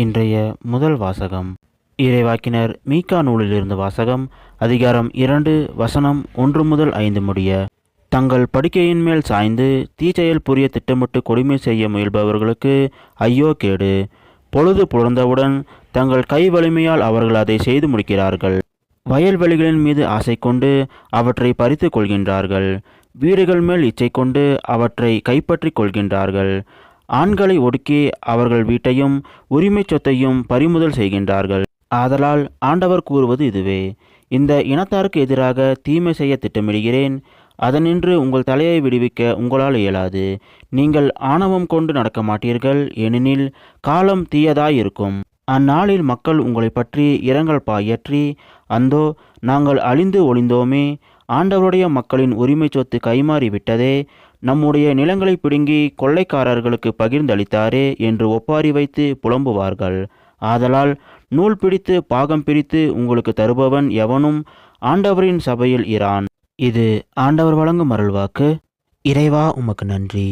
இன்றைய முதல் வாசகம் இறைவாக்கினர் மீகா நூலிலிருந்து வாசகம். அதிகாரம் 2 வசனம் 1 முதல் 5 முடிய. தங்கள் படுக்கையின் மேல் சாய்ந்து தீச்செயல் புரிய திட்டமிட்டு கொடுமை செய்ய முயல்பவர்களுக்கு ஐயோ கேடு. பொழுது புலர்ந்தவுடன் தங்கள் கை வலிமையால் அவர்கள் அதை செய்து முடிக்கிறார்கள். வயல்வெளிகளின் மீது ஆசை கொண்டு அவற்றை பறித்து கொள்கின்றார்கள். வீடுகள் மேல் இச்சை கொண்டு அவற்றை கைப்பற்றி கொள்கின்றார்கள். ஆண்களை ஒடுக்கி அவர்கள் வீட்டையும் உரிமை சொத்தையும் பறிமுதல் செய்கின்றார்கள். ஆதலால் ஆண்டவர் கூறுவது இதுவே: இந்த இனத்தாருக்கு எதிராக தீமை செய்ய திட்டமிடுகிறேன். அதனின்று உங்கள் தலையை விடுவிக்க உங்களால் இயலாது. நீங்கள் ஆணவம் கொண்டு நடக்க மாட்டீர்கள், ஏனெனில் காலம் தீயதாயிருக்கும். அந்நாளில் மக்கள் உங்களை பற்றி இரங்கல் பாயற்றி, அந்தோ நாங்கள் அழிந்து ஒளிந்தோமே, ஆண்டவருடைய மக்களின் உரிமை சொத்து கைமாறிவிட்டதே, நம்முடைய நிலங்களை பிடுங்கி கொள்ளைக்காரர்களுக்கு பகிர்ந்தளித்தாரே என்று ஒப்பாரி வைத்து புலம்புவார்கள். ஆதலால் நூல் பிடித்து பாகம் பிரித்து உங்களுக்கு தருபவன் எவனும் ஆண்டவரின் சபையில் இரான். இது ஆண்டவர் வழங்கும் அருள்வாக்கு. இறைவா உமக்கு நன்றி.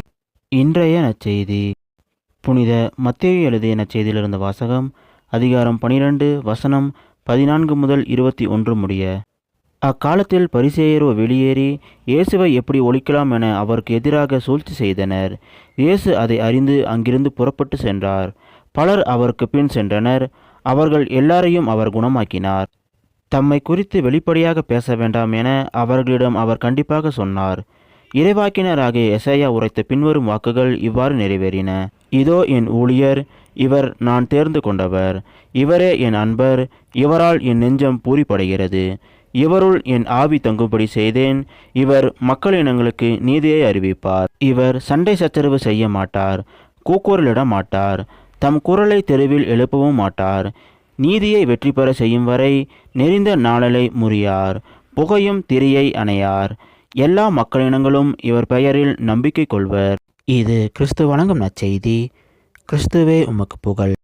இன்றைய நற்செய்தி புனித மத்தேயு எழுதிய நற்செய்தியிலிருந்த வாசகம். அதிகாரம் 12 வசனம் 14 முதல் 21 முடிய. அக்காலத்தில் பரிசேயரோ வெளியேறி இயேசுவை எப்படி ஒழிக்கலாம் என அவருக்கு எதிராக சூழ்ச்சி செய்தனர். இயேசு அதை அறிந்து அங்கிருந்து புறப்பட்டு சென்றார். பலர் அவருக்கு பின் சென்றனர். அவர்கள் எல்லாரையும் அவர் குணமாக்கினார். தம்மை குறித்து வெளிப்படையாக பேச வேண்டாம் என அவர்களிடம் அவர் கண்டிப்பாக சொன்னார். இறைவாக்கினராகிய எசாயா உரைத்த பின்வரும் வாக்குகள் இவ்வாறு நிறைவேறின: இதோ என் ஊழியர், இவர் நான் தேர்ந்து கொண்டவர், இவரே என் அன்பர், இவரால் என் நெஞ்சம் பூரிப்படைகிறது, இவருள் என் ஆவி தங்கும்படி செய்தேன். இவர் மக்களினங்களுக்கு நீதியை அறிவிப்பார். இவர் சண்டை சச்சரவு செய்ய மாட்டார், கூக்குரலிட மாட்டார், தம் குரலை தெருவில் எழுப்பவும் மாட்டார். நீதியை வெற்றி பெற செய்யும் வரை நெறிந்த நாளலை முறியார், புகையும் திரியை அணையார். எல்லா மக்களினங்களும் இவர் பெயரில் நம்பிக்கை கொள்வர். இது கிறிஸ்து வழங்கும் நற்செய்தி. கிறிஸ்துவே உமக்கு புகழ்.